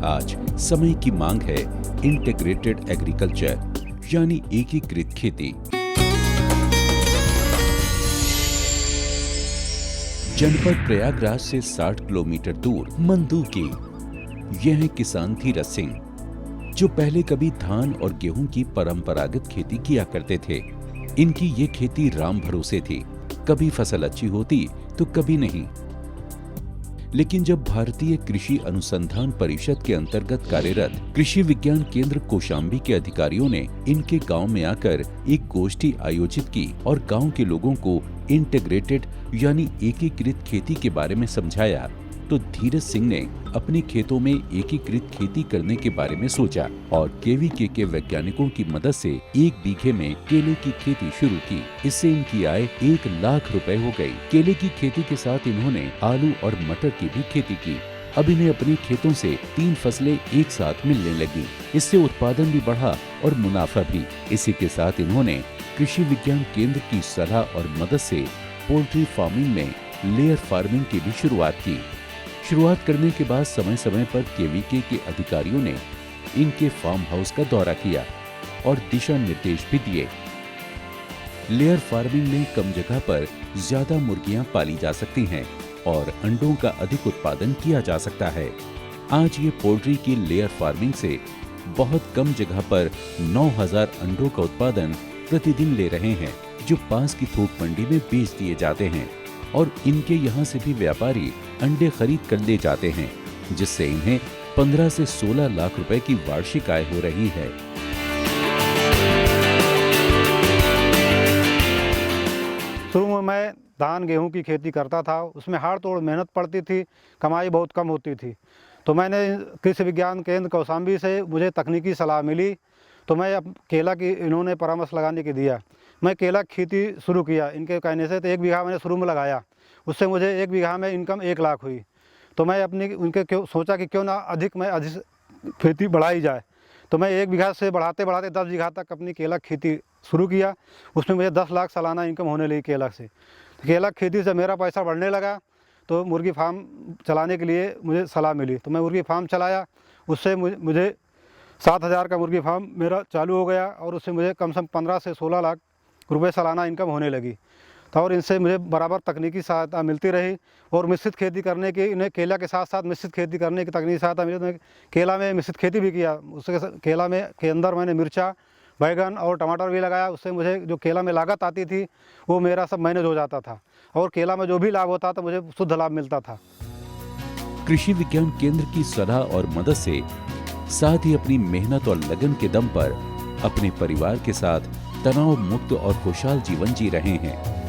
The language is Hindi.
आज समय की मांग है इंटीग्रेटेड एग्रीकल्चर यानी एकीकृत खेती। जनपद प्रयागराज से 60 किलोमीटर दूर मंदू यह है किसान धीरज सिंह, जो पहले कभी धान और गेहूं की परंपरागत खेती किया करते थे। इनकी ये खेती राम भरोसे थी, कभी फसल अच्छी होती तो कभी नहीं। लेकिन जब भारतीय कृषि अनुसंधान परिषद के अंतर्गत कार्यरत कृषि विज्ञान केंद्र कौशाम्बी के अधिकारियों ने इनके गांव में आकर एक गोष्ठी आयोजित की और गांव के लोगों को इंटीग्रेटेड यानी एकीकृत खेती के बारे में समझाया, तो धीरज सिंह ने अपने खेतों में एकीकृत खेती करने के बारे में सोचा और केवीके के वैज्ञानिकों की मदद से 1 बीघे में केले की खेती शुरू की। इससे इनकी आय 1 लाख रुपए हो गई। केले की खेती के साथ इन्होंने आलू और मटर की भी खेती की। अब इन्हें अपने खेतों से 3 फसलें एक साथ मिलने लगी। इससे उत्पादन भी बढ़ा और मुनाफा भी। इसी के साथ इन्होंने कृषि विज्ञान केंद्र की सलाह और मदद से पोल्ट्री फार्मिंग में लेयर फार्मिंग की भी शुरुआत की। शुरुआत करने के बाद समय समय पर केवीके के अधिकारियों ने इनके फार्म हाउस का दौरा किया और दिशा निर्देश भी दिए। लेयर फार्मिंग में कम जगह पर ज्यादा मुर्गियां पाली जा सकती हैं और अंडों का अधिक उत्पादन किया जा सकता है। आज ये पोल्ट्री की लेयर फार्मिंग से बहुत कम जगह पर 9000 अंडों का उत्पादन प्रतिदिन ले रहे हैं, जो पास की थोक मंडी में बेच दिए जाते हैं और इनके यहाँ से भी व्यापारी अंडे खरीद कर ले जाते हैं, जिससे इन्हें 15 से 16 लाख रुपए की वार्षिक आय हो रही है। शुरू में मैं धान गेहूं की खेती करता था, उसमें हाड़ तोड़ मेहनत पड़ती थी, कमाई बहुत कम होती थी। तो मैंने कृषि विज्ञान केंद्र कौशाम्बी से मुझे तकनीकी सलाह मिली, तो मैं अब केला की इन्होंने परामर्श लगाने के दिया। मैं केला खेती शुरू किया इनके कहने से। तो 1 बीघा मैंने शुरू में लगाया, उससे मुझे 1 बीघा में इनकम 1 लाख हुई। तो मैं उनके सोचा कि क्यों ना अधिक खेती बढ़ाई जाए। तो मैं 1 बीघा से बढ़ाते बढ़ाते 10 बीघा तक अपनी केला खेती शुरू किया। उसमें मुझे 10 लाख सालाना इनकम होने लगी केला से। केला खेती से मेरा पैसा बढ़ने लगा, तो मुर्गी फार्म चलाने के लिए मुझे सलाह मिली। तो मैं मुर्गी फार्म चलाया, उससे मुझे 7000 का मुर्गी फार्म मेरा चालू हो गया और उससे मुझे कम से कम 15 से 16 लाख रुपए सालाना इनकम होने लगी। तो और इनसे मुझे बराबर तकनीकी सहायता मिलती रही और मिश्रित खेती करने की, इन्हें केला के साथ साथ मिश्रित खेती करने की तकनीकी सहायता मिली। तो केला में मिश्रित खेती भी किया। उसके केला में के अंदर मैंने मिर्चा, बैगन और टमाटर भी लगाया। उससे मुझे जो केला में लागत आती थी वो मेरा सब मैनेज हो जाता था और केला में जो भी लाभ होता था मुझे शुद्ध लाभ मिलता था। कृषि विज्ञान केंद्र की सलाह और मदद से साथ ही अपनी मेहनत और लगन के दम पर अपने परिवार के साथ तनाव मुक्त और खुशहाल जीवन जी रहे हैं।